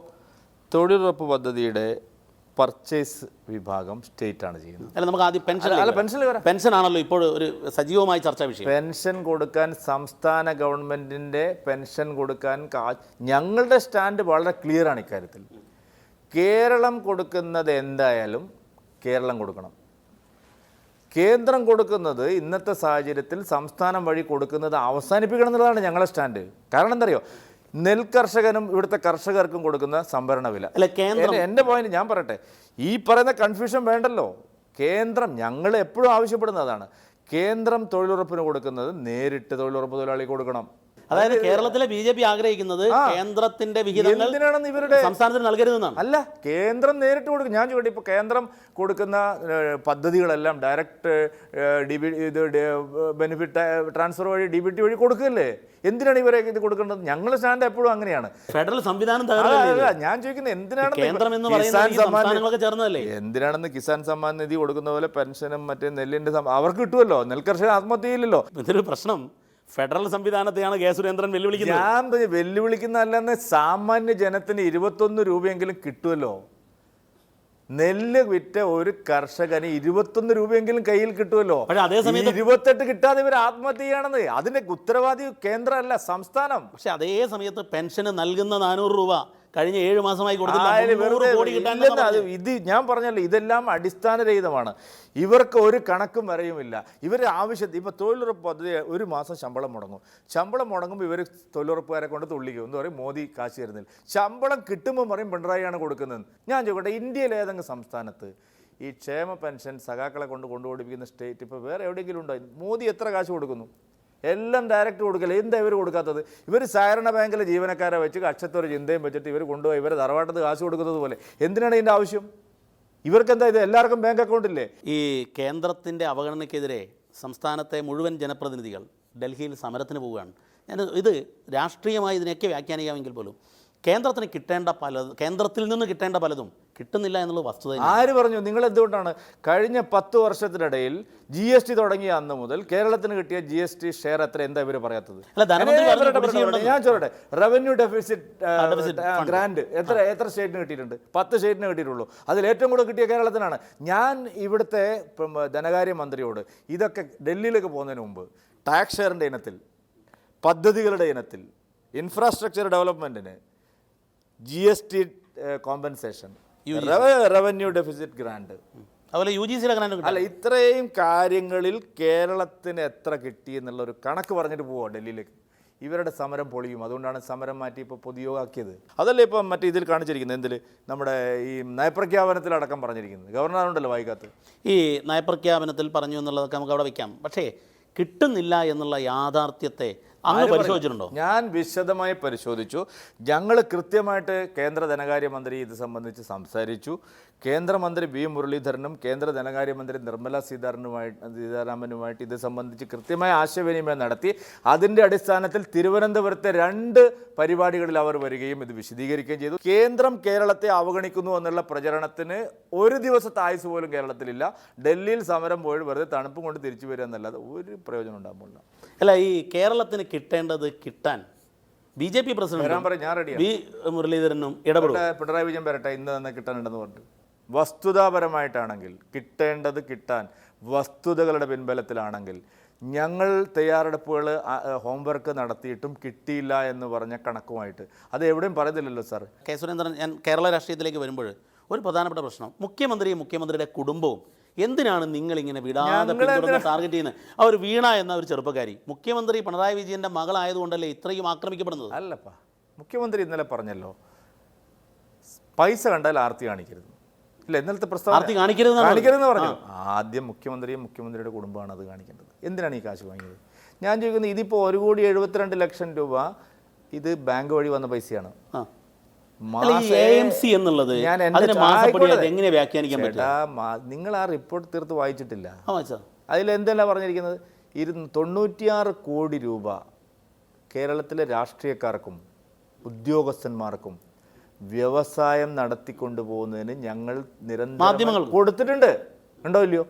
തൊഴിലുറപ്പ് പദ്ധതിയുടെ പർച്ചേസ് വിഭാഗം സ്റ്റേറ്റാണ് ചെയ്യുന്നത്. അല്ല, നമുക്ക് ആദ്യം പെൻഷൻ ആണല്ലോ ഇപ്പോൾ ഒരു സജീവമായ ചർച്ചാ വിഷയം. പെൻഷൻ കൊടുക്കാൻ സംസ്ഥാന ഗവൺമെൻറ്റിൻ്റെ പെൻഷൻ കൊടുക്കാൻ ഞങ്ങളുടെ സ്റ്റാൻഡ് വളരെ ക്ലിയറാണ് ഇക്കാര്യത്തിൽ. കേരളം കൊടുക്കുന്നത് എന്തായാലും കേരളം കൊടുക്കണം. കേന്ദ്രം കൊടുക്കുന്നത് ഇന്നത്തെ സാഹചര്യത്തിൽ സംസ്ഥാനം വഴി കൊടുക്കുന്നത് അവസാനിപ്പിക്കണം എന്നുള്ളതാണ് ഞങ്ങളുടെ സ്റ്റാൻഡ്. കാരണം എന്തറിയോ, നെൽകർഷകനും ഇവിടുത്തെ കർഷകർക്കും കൊടുക്കുന്ന സംഭരണ വില. എൻ്റെ പോയിന്റ് ഞാൻ പറയട്ടെ, ഈ പറയുന്ന കൺഫ്യൂഷൻ വേണ്ടല്ലോ. കേന്ദ്രം ഞങ്ങൾ എപ്പോഴും ആവശ്യപ്പെടുന്നതാണ്, കേന്ദ്രം തൊഴിലുറപ്പിന് കൊടുക്കുന്നത് നേരിട്ട് തൊഴിലുറപ്പ് തൊഴിലാളി കൊടുക്കണം. അതായത് കേരളത്തിലെ BJP ആഗ്രഹിക്കുന്നത് കേന്ദ്രത്തിന്റെ വിഹിതങ്ങൾ ഇവരുടെ സംസ്ഥാനത്തിന് നൽകരുതെന്നാണ്. അല്ല, കേന്ദ്രം നേരിട്ട് കൊടുക്കും. ഞാൻ ചോദിക്കട്ടെ, ഇപ്പോൾ കേന്ദ്രം കൊടുക്കുന്ന പദ്ധതികളെല്ലാം ഡയറക്റ്റ് ബെനിഫിറ്റ് ട്രാൻസ്ഫർ വഴി DBT വഴി കൊടുക്കുകയല്ലേ? എന്തിനാണ് ഇവരെ ഇത് കൊടുക്കേണ്ടത്? ഞങ്ങളുടെ സ്റ്റാൻഡ് എപ്പോഴും അങ്ങനെയാണ്. ഫെഡറൽ സംവിധാനം ഞാൻ ചോദിക്കുന്നത് എന്തിനാണെന്ന് കിസാൻ സമ്മാൻ നിധി കൊടുക്കുന്ന പോലെ പെൻഷനും മറ്റേ നെല്ലിന്റെ അവർക്ക് കിട്ടുമല്ലോ, നെൽകർഷകർ ആത്മഹത്യ ചെയ്യില്ലല്ലോ. ഇതൊരു പ്രശ്നം. ഫെഡറൽ സംവിധാനത്തെയാണ് കെ സുരേന്ദ്രൻ വെല്ലുവിളിക്കുന്നത്. ഞാൻ വെല്ലുവിളിക്കുന്നതല്ലെന്ന് സാമാന്യ ജനത്തിന് 21 രൂപയെങ്കിലും കിട്ടുമല്ലോ. നെല്ല് വിറ്റ ഒരു കർഷകന് 21 രൂപയെങ്കിലും കയ്യിൽ കിട്ടുമല്ലോ. 28 കിട്ടാതെ ഇവർ ആത്മഹത്യ ചെയ്യണമെന്ന് അതിന്റെ ഉത്തരവാദി കേന്ദ്രമല്ല, സംസ്ഥാനം. പക്ഷെ അതേ സമയത്ത് പെൻഷന് നൽകുന്ന 400 രൂപ കഴിഞ്ഞ 7 മാസമായി ഇത് ഞാൻ പറഞ്ഞല്ലോ, ഇതെല്ലാം അടിസ്ഥാനരഹിതമാണ്. ഇവർക്ക് ഒരു കണക്കും വരയുമില്ല. ഇവരുടെ ആവശ്യത്തിൽ ഇപ്പോൾ തൊഴിലുറപ്പ് പദ്ധതി ഒരു മാസം ശമ്പളം മുടങ്ങും. ശമ്പളം മുടങ്ങുമ്പോൾ ഇവർ തൊഴിലുറപ്പുകാരെ കൊണ്ട് തുള്ളിക്കും. എന്ന് പറയും മോദി കാശ് തരുന്നില്ല. ശമ്പളം കിട്ടുമ്പോൾ പറയും പിണറായിയാണ് കൊടുക്കുന്നത്. ഞാൻ ചോദിക്കട്ടെ, ഇന്ത്യയിലെ ഏതെങ്കിലും സംസ്ഥാനത്ത് ഈ ക്ഷേമ പെൻഷൻ സഖാക്കളെ കൊണ്ടുപിടിപ്പിക്കുന്ന സ്റ്റേറ്റ് ഇപ്പോൾ വേറെ എവിടെയെങ്കിലും ഉണ്ടോ? മോദി എത്ര കാശ് കൊടുക്കുന്നു? എല്ലാം ഡയറക്റ്റ് കൊടുക്കല്ലേ. എന്താ ഇവർ കൊടുക്കാത്തത്? ഇവർ സഹകരണ ബാങ്കിലെ ജീവനക്കാരെ വെച്ച് അക്ഷത്തൊരു ചിന്തയും വെച്ചിട്ട് ഇവർ കൊണ്ടുപോയി ഇവരെ തറവാട്ടത്ത് കാശ് കൊടുക്കുന്നത് പോലെ. എന്തിനാണ് ഇതിൻ്റെ ആവശ്യം? ഇവർക്കെന്താ ഇത്? എല്ലാവർക്കും ബാങ്ക് അക്കൗണ്ട് ഇല്ലേ? ഈ കേന്ദ്രത്തിൻ്റെ അവഗണനയ്ക്കെതിരെ സംസ്ഥാനത്തെ മുഴുവൻ ജനപ്രതിനിധികൾ ഡൽഹിയിൽ സമരത്തിന് പോവുകയാണ്. ഇത് രാഷ്ട്രീയമായി ഇതിനൊക്കെ വ്യാഖ്യാനിക്കാമെങ്കിൽ പോലും കേന്ദ്രത്തിന് കിട്ടേണ്ട കേന്ദ്രത്തിൽ നിന്ന് കിട്ടേണ്ട പലതും കിട്ടുന്നില്ല എന്നുള്ളത് വസ്തുത. ആര് പറഞ്ഞു? നിങ്ങൾ എന്തുകൊണ്ടാണ് കഴിഞ്ഞ 10 വർഷത്തിനിടയിൽ GST തുടങ്ങിയ അന്ന് മുതൽ കേരളത്തിന് കിട്ടിയ GST ഷെയർ എത്ര? എന്താ ഇവർ പറയാത്തത്? ഞാൻ ചോദിക്കട്ടെ, റവന്യൂ ഡെഫിസിറ്റ് ഗ്രാന്റ് എത്ര സ്റ്റേറ്റിന് കിട്ടിയിട്ടുണ്ട്? 10 സ്റ്റേറ്റിന് കിട്ടിയിട്ടുള്ളൂ. അതിൽ ഏറ്റവും കൂടുതൽ കിട്ടിയ കേരളത്തിനാണ്. ഞാൻ ഇവിടുത്തെ ധനകാര്യമന്ത്രിയോട് ഇതൊക്കെ ഡൽഹിയിലേക്ക് പോകുന്നതിന് മുമ്പ് ടാക്സ് ഷെയറിൻ്റെ ഇനത്തിൽ, പദ്ധതികളുടെ ഇനത്തിൽ, ഇൻഫ്രാസ്ട്രക്ചർ ഡെവലപ്മെൻറ്റിന് GST compensation, revenue deficit grant, അതുപോലെ UGCയുടെ ഗ്രാന്റ്, അല്ല ഇത്രയും കാര്യങ്ങളിൽ കേരളത്തിന് എത്ര കിട്ടി എന്നുള്ളൊരു കണക്ക് പറഞ്ഞിട്ട് പോവാ ഡൽഹിയിലേക്ക്. ഇവരുടെ സമരം പൊളിയും. അതുകൊണ്ടാണ് സമരം മാറ്റി ഇപ്പോൾ പൊതുയോഗമാക്കിയത്. അതല്ലേ ഇപ്പം മറ്റേ ഇതിൽ കാണിച്ചിരിക്കുന്നത്, എന്തിൽ നമ്മുടെ ഈ നയപ്രഖ്യാപനത്തിലടക്കം പറഞ്ഞിരിക്കുന്നത്. ഗവർണറുണ്ടല്ലോ വായിക്കാത്ത. ഈ നയപ്രഖ്യാപനത്തിൽ പറഞ്ഞു എന്നുള്ളതൊക്കെ നമുക്ക് അവിടെ വയ്ക്കാം. പക്ഷേ കിട്ടുന്നില്ല എന്നുള്ള യാഥാർത്ഥ്യത്തെ അങ്ങ് പരിശോധിച്ചിട്ടുണ്ടോ? ഞാൻ വിശദമായി പരിശോധിച്ചു. ഞങ്ങൾ കൃത്യമായിട്ട് കേന്ദ്ര ധനകാര്യമന്ത്രി ഇത് സംബന്ധിച്ച് സംസാരിച്ചു. കേന്ദ്രമന്ത്രി വി മുരളീധരനും കേന്ദ്ര ധനകാര്യമന്ത്രി നിർമ്മല സീതാരാമനുമായിട്ട് ഇത് സംബന്ധിച്ച് കൃത്യമായ ആശയവിനിമയം നടത്തി. അതിൻ്റെ അടിസ്ഥാനത്തിൽ തിരുവനന്തപുരത്തെ 2 പരിപാടികളിൽ അവർ വരികയും ഇത് വിശദീകരിക്കുകയും ചെയ്തു. കേന്ദ്രം കേരളത്തെ അവഗണിക്കുന്നു എന്നുള്ള പ്രചരണത്തിന് ഒരു ദിവസത്തെ ആയുസ് പോലും കേരളത്തിലില്ല. ഡൽഹിയിൽ സമരം പോയി വെറുതെ തണുപ്പും കൊണ്ട് തിരിച്ചു വരിക എന്നല്ലാതെ ഒരു പ്രയോജനം ഉണ്ടാകുന്നില്ല. അല്ല, ഈ കേരളത്തിന് കിട്ടേണ്ടത് കിട്ടാൻ BJP പ്രസിഡന്റ് ഞാൻ റെഡിയാണ്. വി മുരളീധരനും ഇടപെടും. പിണറായി വിജയൻ വരട്ടെ, ഇന്ന് തന്നെ കിട്ടാനുണ്ടെന്ന് പറഞ്ഞു. വസ്തുതാപരമായിട്ടാണെങ്കിൽ കിട്ടേണ്ടത് കിട്ടാൻ വസ്തുതകളുടെ പിൻബലത്തിലാണെങ്കിൽ ഞങ്ങൾ തയ്യാറെടുപ്പുകൾ ഹോംവർക്ക് നടത്തിയിട്ടും കിട്ടിയില്ല എന്ന് പറഞ്ഞ കണക്കുമായിട്ട് അത് എവിടെയും പറയുന്നില്ലല്ലോ സാർ. കെ സുരേന്ദ്രൻ, ഞാൻ കേരള രാഷ്ട്രീയത്തിലേക്ക് വരുമ്പോൾ ഒരു പ്രധാനപ്പെട്ട പ്രശ്നം, മുഖ്യമന്ത്രിയും മുഖ്യമന്ത്രിയുടെ കുടുംബവും എന്തിനാണ് നിങ്ങളിങ്ങനെ വിടാതെ ടാർഗറ്റ് ചെയ്യുന്നത്? അവർ വീണ എന്ന ഒരു ചെറുപ്പക്കാരി മുഖ്യമന്ത്രി പിണറായി വിജയൻ്റെ മകളായതുകൊണ്ടല്ലേ ഇത്രയും ആക്രമിക്കപ്പെടുന്നത്? അല്ലപ്പാ, മുഖ്യമന്ത്രി ഇന്നലെ പറഞ്ഞല്ലോ, പൈസ കണ്ടാൽ ആർത്തി കാണിക്കരുത്. ഇല്ല, ഇന്നലത്തെ പ്രസ്താവന കാണിക്കരുതെന്ന് പറഞ്ഞു. ആദ്യം മുഖ്യമന്ത്രിയും മുഖ്യമന്ത്രിയുടെ കുടുംബമാണ് അത് കാണിക്കേണ്ടത്. എന്തിനാണ് ഈ കാശ് വാങ്ങിയത്? ഞാൻ ചോദിക്കുന്നത്, ഇതിപ്പോൾ 1,72,00,000 രൂപ ഇത് ബാങ്ക് വഴി വന്ന പൈസയാണ്. നിങ്ങൾ ആ റിപ്പോർട്ട് തീർത്ത് വായിച്ചിട്ടില്ല. അതിലെന്തെല്ലാം പറഞ്ഞിരിക്കുന്നത്? 96 കോടി രൂപ കേരളത്തിലെ രാഷ്ട്രീയക്കാർക്കും ഉദ്യോഗസ്ഥന്മാർക്കും വ്യവസായം നടത്തിക്കൊണ്ടുപോകുന്നതിന് ഞങ്ങൾ നിരന്തരം കൊടുത്തിട്ടുണ്ട്. ഉണ്ടോ ഇല്ലയോ?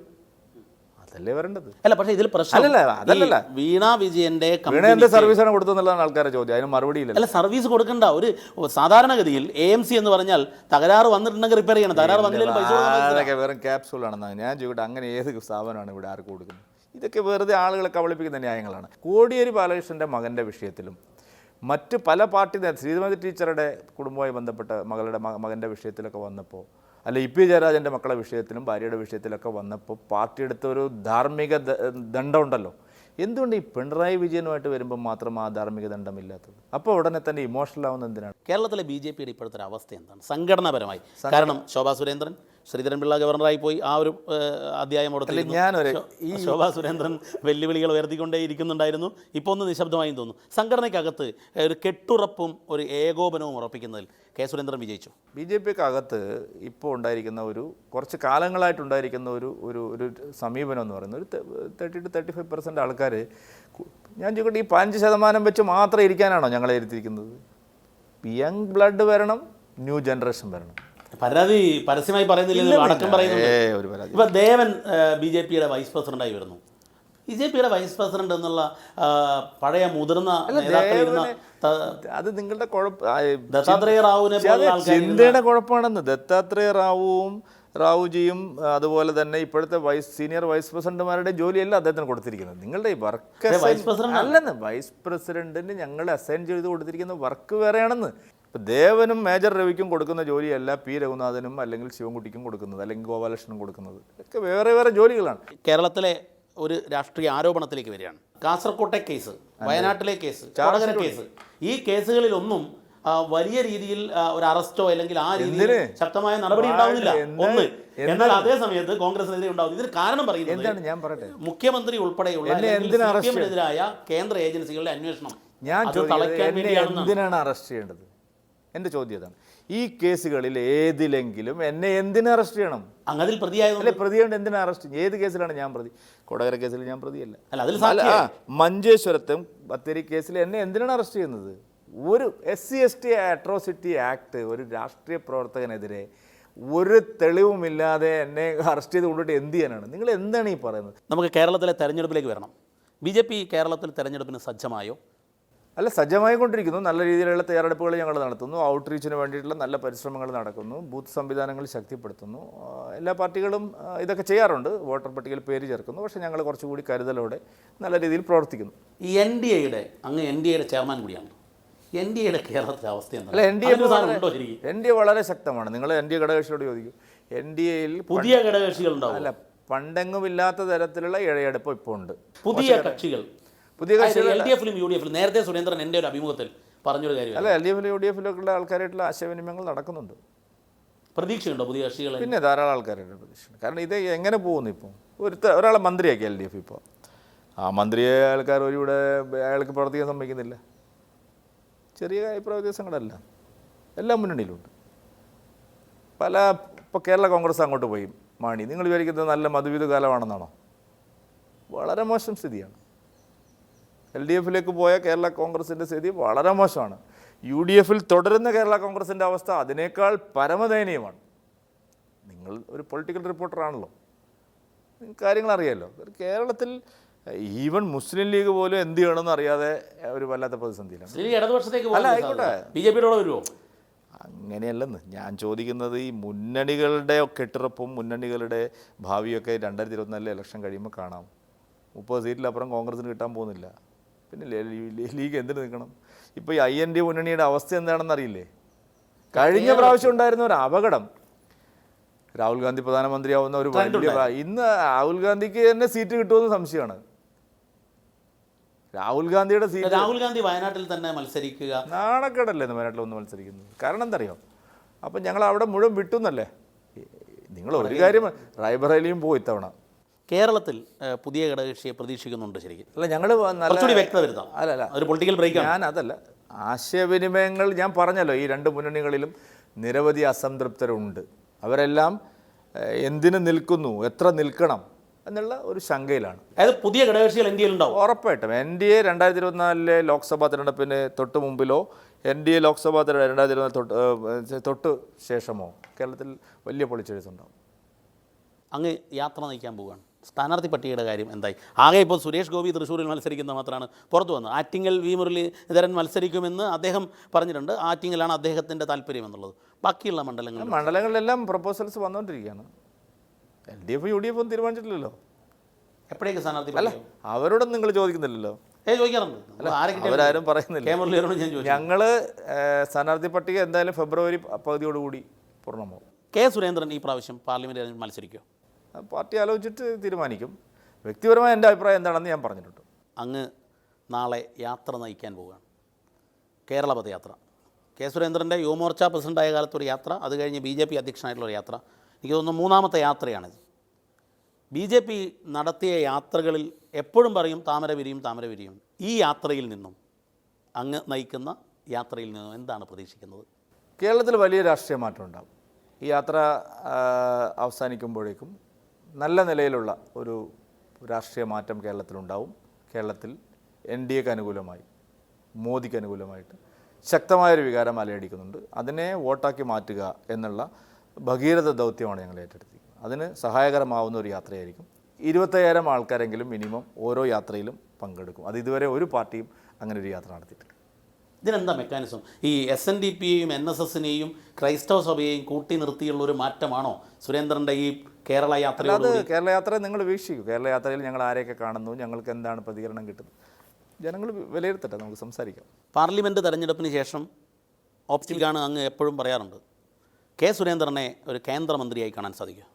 അതല്ലേ വരേണ്ടത്. അല്ല, പക്ഷേ ഇതിൽ പ്രശ്നം വീണ വിജയന്റെ എന്ത് സർവീസാണ് കൊടുത്തതെന്നുള്ളതാണ് ആൾക്കാരുടെ ചോദ്യം. അതിന് മറുപടിയില്ല. അല്ല, സർവീസ് കൊടുക്കണ്ട. ഒരു സാധാരണഗതിയിൽ AMC എന്ന് പറഞ്ഞാൽ തകരാറ് വന്നിട്ടുണ്ടെങ്കിൽ റിപ്പയർ ചെയ്യണം. തകരാറ് വന്നില്ലെങ്കിൽ പൈസ അതൊക്കെ വെറും ക്യാപ്സൂളാണെന്നാണ് ഞാൻ ചോദിക്കട്ടെ. അങ്ങനെ ഏത് സ്ഥാപനമാണ് ഇവിടെ ആർക്ക് കൊടുക്കുന്നത്? ഇതൊക്കെ വെറുതെ ആളുകളെ കബളിപ്പിക്കുന്ന ന്യായങ്ങളാണ്. കോടിയേരി ബാലകൃഷ്ണൻ്റെ മകൻ്റെ വിഷയത്തിലും മറ്റ് പല പാർട്ടി ശ്രീമതി ടീച്ചറുടെ കുടുംബവുമായി ബന്ധപ്പെട്ട മകൻ്റെ വിഷയത്തിലൊക്കെ വന്നപ്പോൾ, അല്ല EP ജയരാജൻ്റെ മക്കളുടെ വിഷയത്തിലും ഭാര്യയുടെ വിഷയത്തിലൊട്ടി വന്നപ്പോൾ പാർട്ടി എടുത്ത ഒരു ധാർമ്മിക ദണ്ഡമുണ്ടല്ലോ. എന്തുകൊണ്ട് ഈ പിണറായി വിജയനുമായിട്ട് വരുമ്പോൾ മാത്രം ആ ധാർമ്മിക ദണ്ഡമില്ലാത്തത്? അപ്പോൾ ഉടനെ തന്നെ ഇമോഷണൽ ആവുന്ന എന്തിനാണ്? കേരളത്തിലെ BJPയുടെ ഇപ്പോഴത്തെ ഒരു അവസ്ഥ എന്താണ് സംഘടനാപരമായി? കാരണം ശോഭാ സുരേന്ദ്രൻ, ശ്രീധരൻപിള്ള ഗവർണറായി പോയി, ആ ഒരു അധ്യായം ശോഭാ സുരേന്ദ്രൻ വെല്ലുവിളികൾ ഉയർത്തിക്കൊണ്ടേ ഇരിക്കുന്നുണ്ടായിരുന്നു. ഇപ്പോൾ ഒന്ന് നിശബ്ദമായും തോന്നുന്നു. സംഘടനയ്ക്കകത്ത് ഒരു കെട്ടുറപ്പും ഒരു ഏകോപനവും ഉറപ്പിക്കുന്നതിൽ കെ സുരേന്ദ്രൻ വിജയിച്ചു. BJPക്കകത്ത് ഇപ്പോൾ ഉണ്ടായിരിക്കുന്ന കുറച്ച് കാലങ്ങളായിട്ടുണ്ടായിരിക്കുന്ന ഒരു സമീപനം എന്ന് പറയുന്നത്, ഒരു 30 to 35% ആൾക്കാർ, ഞാൻ ചോദിക്കട്ടെ, ഈ 5% വെച്ച് മാത്രം ഇരിക്കാനാണോ ഞങ്ങളെ ഇരുത്തിയിരിക്കുന്നത്? യങ് ബ്ലഡ് വരണം, ന്യൂ ജനറേഷൻ വരണം. പരാതി പരസ്യമായി പറയുന്നില്ല, അടക്കം പറയുന്നുണ്ട്. ഇപ്പം ദേവൻ BJPയുടെ വൈസ് പ്രസിഡന്റായി വരുന്നു. BJPയുടെ വൈസ് പ്രസിഡന്റ് എന്നുള്ള പഴയ മുതിർന്ന അത് നിങ്ങളുടെ ദത്താത്രേയ റാവുവിനെ ചിന്തയുടെ കുഴപ്പമാണെന്ന്. ദത്താത്രേയ റാവുജിയും അതുപോലെ തന്നെ ഇപ്പോഴത്തെ സീനിയർ വൈസ് പ്രസിഡന്റുമാരുടെ ജോലിയല്ല അദ്ദേഹത്തിന് കൊടുത്തിരിക്കുന്നത്. നിങ്ങളുടെ ഈ വർക്ക് അല്ലെന്ന്, വൈസ് പ്രസിഡന്റിന് ഞങ്ങൾ അസൈൻ ചെയ്ത് കൊടുത്തിരിക്കുന്ന വർക്ക് വേറെയാണെന്ന്. ഇപ്പോൾ ദേവനും മേജർ രവിക്കും കൊടുക്കുന്ന ജോലിയല്ല P രഘുനാഥനും അല്ലെങ്കിൽ ശിവൻകുട്ടിക്കും കൊടുക്കുന്നത്, അല്ലെങ്കിൽ ഗോപാലകൃഷ്ണനും കൊടുക്കുന്നത്. ഒക്കെ വേറെ വേറെ ജോലികളാണ്. കേരളത്തിലെ ഒരു രാഷ്ട്രീയ ആരോപണത്തിലേക്ക് വരികയാണ്. കാസർകോട്ടെ കേസ്, വയനാട്ടിലെ കേസ്, വടകര കേസ്, ഈ കേസുകളിലൊന്നും വലിയ രീതിയിൽ ഒരു അറസ്റ്റോ അല്ലെങ്കിൽ ആ രീതിയിൽ ശക്തമായ നടപടി ഉണ്ടാവുന്നില്ല. ഒന്ന്, എന്നാൽ അതേ സമയത്ത് കോൺഗ്രസിനെതിരെ ഉണ്ടാവുന്നു. ഇതിന് കാരണം പറയുന്നത്, ഞാൻ പറയട്ടെ, മുഖ്യമന്ത്രി ഉൾപ്പെടെയുള്ള CPM-നെതിരായ കേന്ദ്ര ഏജൻസികളുടെ അന്വേഷണം ഞാൻ എന്തിനാണ് അറസ്റ്റ് ചെയ്യേണ്ടത്? എൻ്റെ ചോദ്യം ഇതാണ്. ഈ കേസുകളിൽ ഏതിലെങ്കിലും എന്നെ എന്തിനു അറസ്റ്റ് ചെയ്യണം? അതിൽ പ്രതിയായല്ലേ? പ്രതിയുണ്ട്, എന്തിനാ അറസ്റ്റ്? ഏത് കേസിലാണ് ഞാൻ പ്രതി? കൊടകര കേസിൽ ഞാൻ പ്രതിയല്ല. മഞ്ചേശ്വരത്തും ബത്തേരി കേസിൽ എന്നെ എന്തിനാണ് അറസ്റ്റ് ചെയ്യുന്നത്? ഒരു SC/ST അട്രോസിറ്റി ആക്ട് ഒരു രാഷ്ട്രീയ പ്രവർത്തകനെതിരെ ഒരു തെളിവുമില്ലാതെ എന്നെ അറസ്റ്റ് ചെയ്ത് കൊണ്ടിട്ട് എന്ത് ചെയ്യാനാണ്? നിങ്ങൾ എന്താണ് ഈ പറയുന്നത്? നമുക്ക് കേരളത്തിലെ തെരഞ്ഞെടുപ്പിലേക്ക് വരണം. BJP കേരളത്തിൽ തെരഞ്ഞെടുപ്പിന് സജ്ജമായോ? അല്ല, സജ്ജമായിക്കൊണ്ടിരിക്കുന്നു. നല്ല രീതിയിലുള്ള തയ്യാറെടുപ്പുകൾ ഞങ്ങൾ നടത്തുന്നു. ഔട്ട്റീച്ചിന് വേണ്ടിയിട്ടുള്ള നല്ല പരിശ്രമങ്ങൾ നടക്കുന്നു. ബൂത്ത് സംവിധാനങ്ങൾ ശക്തിപ്പെടുത്തുന്നു. എല്ലാ പാർട്ടികളും ഇതൊക്കെ ചെയ്യാറുണ്ട്. വോട്ടർ പട്ടികയിൽ പേര് ചേർക്കുന്നു. പക്ഷേ ഞങ്ങൾ കുറച്ചുകൂടി കരുതലോടെ നല്ല രീതിയിൽ പ്രവർത്തിക്കുന്നു. ഈ NDAയുടെ ചെയർമാൻ കൂടിയാണ്. NDAയുടെ കേരളത്തിലെ അവസ്ഥ എന്താണ്? NDA വളരെ ശക്തമാണ്. നിങ്ങൾ NDA ഘടകകക്ഷിയോട് ചോദിക്കും. NDAയിൽ പുതിയ ഘടകകക്ഷികളുണ്ടാവും. അല്ല, പണ്ടെങ്ങുമില്ലാത്ത തരത്തിലുള്ള ഇഴയെടുപ്പ് ഇപ്പോൾ ഉണ്ട്. പുതിയ കക്ഷികൾ LDF-ലും UDF-ലും നേരത്തെ സുരേന്ദ്രൻ എൻ്റെ ഒരു അഭിമുഖത്തിൽ പറഞ്ഞൊരു കാര്യം. അല്ല, LDF-ലും UDF-ലൊക്കെയുള്ള ആൾക്കാരായിട്ടുള്ള ആശയവിനിമയങ്ങൾ നടക്കുന്നുണ്ട്. പ്രതീക്ഷയുണ്ടോ പുതിയ കക്ഷികൾ? പിന്നെ ധാരാളം ആൾക്കാരുടെ പ്രതീക്ഷയുണ്ട്. കാരണം ഇത് എങ്ങനെ പോകുന്നു? ഇപ്പോൾ ഒരാളെ മന്ത്രിയാക്കി LDF ഇപ്പോൾ ആ മന്ത്രിയെ ആൾക്കാർ ഒരു ഇവിടെ അയാൾക്ക് പ്രവർത്തിക്കാൻ സമ്മതിക്കുന്നില്ല. ചെറിയ അഭിപ്രായ വ്യത്യാസങ്ങളല്ല, എല്ലാ മുന്നണിയിലുണ്ട്. ഇപ്പോൾ കേരള കോൺഗ്രസ് അങ്ങോട്ട് പോയി മാണി, നിങ്ങൾ വിചാരിക്കുന്നത് നല്ല മധുവിധ കാലമാണെന്നാണോ? വളരെ മോശം സ്ഥിതിയാണ്. LDFിലേക്ക് പോയ കേരള കോൺഗ്രസിൻ്റെ സ്ഥിതി വളരെ മോശമാണ്. UDFിൽ തുടരുന്ന കേരള കോൺഗ്രസിൻ്റെ അവസ്ഥ അതിനേക്കാൾ പരമദയനീയമാണ്. നിങ്ങൾ ഒരു പൊളിറ്റിക്കൽ റിപ്പോർട്ടറാണല്ലോ, നിങ്ങൾക്ക് കാര്യങ്ങൾ അറിയാമല്ലോ. കേരളത്തിൽ ഈവൻ മുസ്ലിം ലീഗ് പോലും എന്ത് ചെയ്യണമെന്ന് അറിയാതെ ഒരു വല്ലാത്ത പ്രതിസന്ധിയിലാണ്. അല്ല ആയിക്കോട്ടെ, BJPയോടെ വരുമോ? അങ്ങനെയല്ലെന്ന് ഞാൻ ചോദിക്കുന്നത്. ഈ മുന്നണികളുടെ കെട്ടുറപ്പും മുന്നണികളുടെ ഭാവിയൊക്കെ 2024 ഇലക്ഷൻ കഴിയുമ്പോൾ കാണാം. 30 സീറ്റിലപ്പുറം കോൺഗ്രസിന് കിട്ടാൻ പോകുന്നില്ല. പിന്നെ ലീഗ് എന്തിനു നിൽക്കണം? ഇപ്പോൾ ഈ IND മുന്നണിയുടെ അവസ്ഥ എന്താണെന്ന് അറിയില്ലേ? കഴിഞ്ഞ പ്രാവശ്യം ഉണ്ടായിരുന്ന ഒരു അപകടം, രാഹുൽ ഗാന്ധി പ്രധാനമന്ത്രിയാവുന്ന ഒരു വലിയ, ഇന്ന് രാഹുൽ ഗാന്ധിക്ക് തന്നെ സീറ്റ് കിട്ടുമെന്ന് സംശയമാണ്. രാഹുൽ ഗാന്ധിയുടെ സീറ്റ്, രാഹുൽ ഗാന്ധി വയനാട്ടിൽ തന്നെ മത്സരിക്കുക നാണക്കേടല്ലേ വയനാട്ടിൽ ഒന്ന് മത്സരിക്കുന്നത്? കാരണം എന്തറിയോ, അപ്പം ഞങ്ങൾ അവിടെ മുഴുവൻ വിട്ടുന്നല്ലേ. നിങ്ങൾ ഒരു കാര്യം, റായ്ബറേലിയും പോയി ഇത്തവണ. കേരളത്തിൽ പുതിയ ഘടകകക്ഷിയെ പ്രതീക്ഷിക്കുന്നുണ്ട് ശരിക്കും? അല്ല, ഞങ്ങൾ കുറച്ചുകൂടി വ്യക്തത വരുത്താം. അല്ല, ഒരു പൊളിറ്റിക്കൽ ബ്രേക്ക്. ഞാൻ അതല്ല, ആശയവിനിമയങ്ങൾ ഞാൻ പറഞ്ഞല്ലോ, ഈ രണ്ട് മുന്നണികളിലും നിരവധി അസംതൃപ്തരുണ്ട്. അവരെല്ലാം എന്തിനു നിൽക്കുന്നു, എത്ര നിൽക്കണം എന്നുള്ള ഒരു ശങ്കയിലാണ്. അതായത് പുതിയ ഘടകകക്ഷികൾ NDAയിലുണ്ടാവും ഉറപ്പായിട്ടും. NDA 2024 ലോക്സഭാ തിരഞ്ഞെടുപ്പിന് തൊട്ട് മുമ്പിലോ NDA ലോക്സഭാ 2024 തൊട്ട് ശേഷമോ കേരളത്തിൽ വലിയ പൊളിച്ചെഴുത്തുണ്ടാവും. അങ്ങ് യാത്ര നയിക്കാൻ പോവുകയാണ്. സ്ഥാനാർത്ഥി പട്ടികയുടെ കാര്യം എന്തായി? ആകെ ഇപ്പോൾ സുരേഷ് ഗോപി തൃശ്ശൂരിൽ മത്സരിക്കുന്ന മാത്രമാണ് പുറത്തു വന്നത്. ആറ്റിങ്ങൽ V മുരളീധരൻ മത്സരിക്കുമെന്ന് അദ്ദേഹം പറഞ്ഞിട്ടുണ്ട്. ആറ്റിങ്ങലാണ് അദ്ദേഹത്തിൻ്റെ താല്പര്യം എന്നുള്ളത്. ബാക്കിയുള്ള മണ്ഡലങ്ങളിലെല്ലാം പ്രപ്പോസൽസ് വന്നുകൊണ്ടിരിക്കുകയാണ്. LDF UDF ഒന്നും തീരുമാനിച്ചിട്ടില്ലല്ലോ. എപ്പോഴേക്ക് സ്ഥാനാർത്ഥി? അല്ല, അവരോടും നിങ്ങൾ ചോദിക്കുന്നില്ലല്ലോ. ചോദിക്കാറുണ്ട്, അവരാരും പറയുന്നില്ല. ഞങ്ങൾ സ്ഥാനാർത്ഥി പട്ടിക എന്തായാലും ഫെബ്രുവരി പകുതിയോടുകൂടി പൂർണ്ണമാവും. K. സുരേന്ദ്രൻ ഈ പ്രാവശ്യം പാർലമെൻറ്റ് മത്സരിക്കുമോ? പാർട്ടി ആലോചിച്ചിട്ട് തീരുമാനിക്കും. വ്യക്തിപരമായ എൻ്റെ അഭിപ്രായം എന്താണെന്ന് ഞാൻ പറഞ്ഞിട്ടുണ്ട്. അങ്ങ് നാളെ യാത്ര നയിക്കാൻ പോവുകയാണ്, കേരള പദയാത്ര. K. സുരേന്ദ്രൻ്റെ യുവമോർച്ച പ്രസിഡൻ്റായ കാലത്തൊരു യാത്ര, അത് കഴിഞ്ഞ് BJP അധ്യക്ഷനായിട്ടുള്ളൊരു യാത്ര. എനിക്ക് തോന്നുന്നു 3ാമത്തെ യാത്രയാണിത്. BJP നടത്തിയ യാത്രകളിൽ എപ്പോഴും പറയും താമര വിരിയും, താമര വിരിയും. ഈ യാത്രയിൽ നിന്നും, അങ്ങ് നയിക്കുന്ന യാത്രയിൽ നിന്നും എന്താണ് പ്രതീക്ഷിക്കുന്നത്? കേരളത്തിൽ വലിയ രാഷ്ട്രീയ മാറ്റം ഉണ്ടാകും. ഈ യാത്ര അവസാനിക്കുമ്പോഴേക്കും നല്ല നിലയിലുള്ള ഒരു രാഷ്ട്രീയ മാറ്റം കേരളത്തിലുണ്ടാവും. കേരളത്തിൽ NDAക്ക് അനുകൂലമായി, മോദിക്ക് അനുകൂലമായിട്ട് ശക്തമായൊരു വികാരം അലയടിക്കുന്നുണ്ട്. അതിനെ വോട്ടാക്കി മാറ്റുക എന്നുള്ള ഭഗീരഥ ദൗത്യമാണ് ഞങ്ങൾ ഏറ്റെടുത്തിരിക്കുന്നത്. അതിന് സഹായകരമാവുന്ന ഒരു യാത്രയായിരിക്കും. 25,000 ആൾക്കാരെങ്കിലും മിനിമം ഓരോ യാത്രയിലും പങ്കെടുക്കും. അത് ഇതുവരെ ഒരു പാർട്ടിയും അങ്ങനെ ഒരു യാത്ര നടത്തിയിട്ടില്ല. ഇതിനെന്താ മെക്കാനിസം? ഈ SNDPയെയും NSSനെയും ക്രൈസ്തവ സഭയെയും കൂട്ടി നിർത്തിയുള്ള ഒരു മാറ്റമാണോ സുരേന്ദ്രൻ്റെ ഈ കേരള യാത്ര? അത് കേരള യാത്ര നിങ്ങൾ വീക്ഷിക്കൂ. കേരള യാത്രയിൽ ഞങ്ങൾ ആരെയൊക്കെ കാണുന്നു, ഞങ്ങൾക്ക് എന്താണ് പ്രതികരണം കിട്ടുന്നത്, ജനങ്ങൾ വിലയിരുത്തട്ടെ, നമുക്ക് സംസാരിക്കാം. പാർലമെൻറ്റ് തെരഞ്ഞെടുപ്പിന് ശേഷം ഓപ്റ്റിക്കാണ് അങ്ങ് എപ്പോഴും പറയാറുണ്ട്. K. സുരേന്ദ്രനെ ഒരു കേന്ദ്രമന്ത്രിയായി കാണാൻ സാധിക്കും?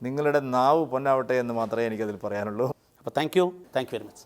നിങ്ങളുടെ നാവ് പൊന്നാവട്ടെ എന്ന് മാത്രമേ എനിക്കതിൽ പറയാനുള്ളൂ. അപ്പോൾ താങ്ക് യു വെരി മച്ച്.